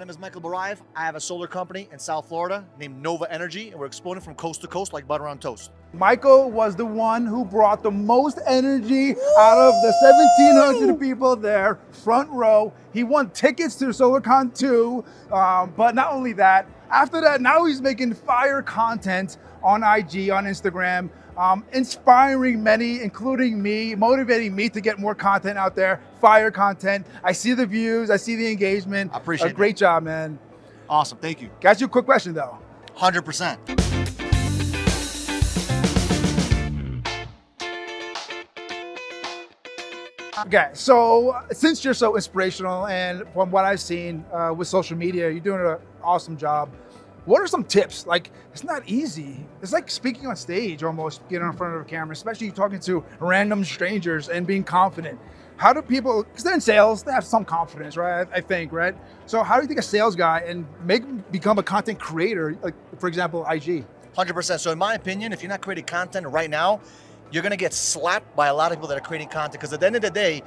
My name is Michael Barayev. I have a solar company in South Florida named Nova Energy, and we're exploding from coast to coast like butter on toast. Michael was the one who brought the most energy out of the 1,700 people there, front row. He won tickets to SolarCon 2, but not only that, after that, now he's making fire content on IG, on Instagram, inspiring many, including me, motivating me to get more content out there, fire content. I see the views, I see the engagement. I appreciate it. Great job, man. Awesome, thank you. Got you a quick question though. 100%. Okay, so since you're so inspirational and from what I've seen with social media, you're doing an awesome job. What are some tips? Like, it's not easy. It's like speaking on stage almost, getting in front of a camera, especially talking to random strangers and being confident. How do people, because they're in sales, they have some confidence, right? I think, right? So how do you think a sales guy and become a content creator, like for example, IG? 100%. So in my opinion, if you're not creating content right now, you're gonna get slapped by a lot of people that are creating content, because at the end of the day,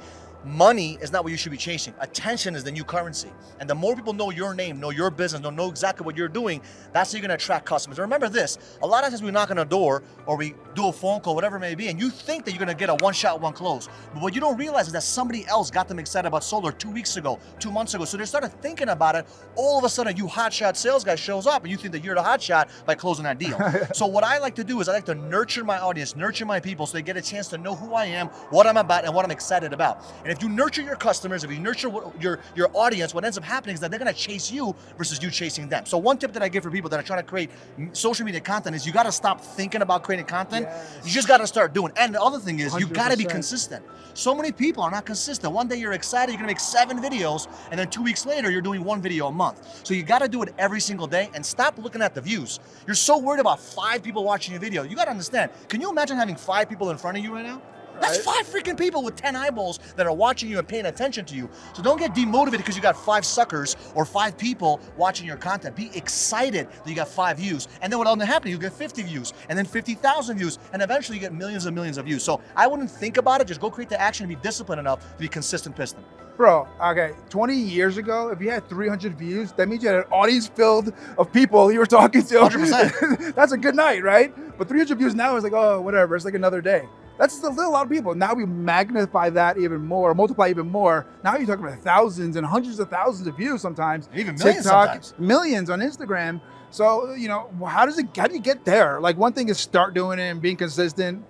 money is not what you should be chasing. Attention is the new currency. And the more people know your name, know your business, know exactly what you're doing, that's how you're gonna attract customers. And remember this, a lot of times we knock on a door or we do a phone call, whatever it may be, and you think that you're gonna get a one shot, one close. But what you don't realize is that somebody else got them excited about solar 2 weeks ago, 2 months ago. So they started thinking about it. All of a sudden, you hotshot sales guy shows up and you think that you're the hotshot by closing that deal. So what I like to do is I like to nurture my audience, nurture my people, so they get a chance to know who I am, what I'm about, and what I'm excited about. And if you nurture your customers, if you nurture your audience, what ends up happening is that they're gonna chase you versus you chasing them. So one tip that I give for people that are trying to create social media content is you gotta stop thinking about creating content. Yes. You just gotta start doing it. And the other thing is 100%. You gotta be consistent. So many people are not consistent. One day you're excited, you're gonna make 7 videos, and then 2 weeks later, you're doing 1 video a month. So you gotta do it every single day and stop looking at the views. You're so worried about 5 people watching your video. You gotta understand, can you imagine having 5 people in front of you right now? That's 5 freaking people with 10 eyeballs that are watching you and paying attention to you. So don't get demotivated because you got 5 suckers or 5 people watching your content. Be excited that you got 5 views. And then what will happen? You get 50 views and then 50,000 views. And eventually you get millions and millions of views. So I wouldn't think about it. Just go create the action and be disciplined enough to be consistent piston. Bro, okay, 20 years ago, if you had 300 views, that means you had an audience filled of people you were talking to. 100%. That's a good night, right? But 300 views now is like, oh, whatever, it's like another day. That's still a lot of people. Now we magnify that even more, multiply even more. Now you're talking about thousands and hundreds of thousands of views sometimes. Even millions TikTok, sometimes. Millions on Instagram. So, you know, how do you get there? Like, one thing is start doing it and being consistent.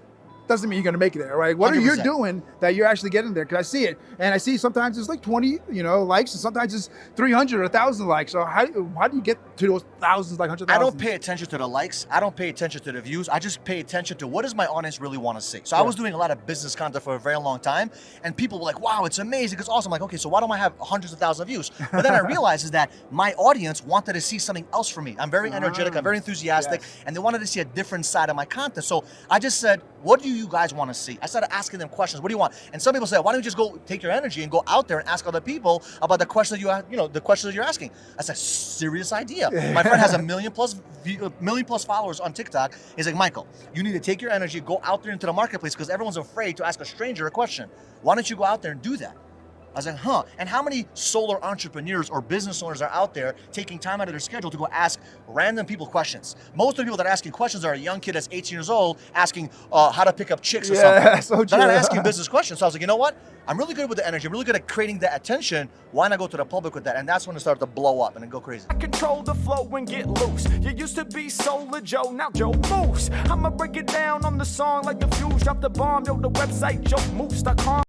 Doesn't mean you're gonna make it there, right? What 100%. Are you doing that you're actually getting there? Because I see it, and I see sometimes it's like 20, likes, and sometimes it's 300 or 1,000 likes. So how do you get to those thousands, like 100,000? I don't pay attention to the likes. I don't pay attention to the views. I just pay attention to what does my audience really want to see. So I was doing a lot of business content for a very long time, and people were like, "Wow, it's amazing, it's awesome." I'm like, okay, so why don't I have hundreds of thousands of views? But then I realized is that my audience wanted to see something else from me. I'm very energetic. I'm very enthusiastic, and they wanted to see a different side of my content. So I just said, "What do you guys want to see?" I started asking them questions. What do you want? And some people say, why don't you just go take your energy and go out there and ask other people about the questions the questions that you're asking? That's a serious idea. My friend has a million plus followers on TikTok. He's like, Michael, you need to take your energy, go out there into the marketplace because everyone's afraid to ask a stranger a question. Why don't you go out there and do that? I was like, huh. And how many solar entrepreneurs or business owners are out there taking time out of their schedule to go ask random people questions? Most of the people that are asking questions are a young kid that's 18 years old asking how to pick up chicks or something. So They're not asking business questions. So I was like, you know what? I'm really good with the energy. I'm really good at creating that attention. Why not go to the public with that? And that's when it started to blow up and then go crazy. I control the flow and get loose. You used to be Solar Joe, now Joe Moose. I'ma break it down on the song like the fuse. Drop the bomb, yo, the website, joemoose.com.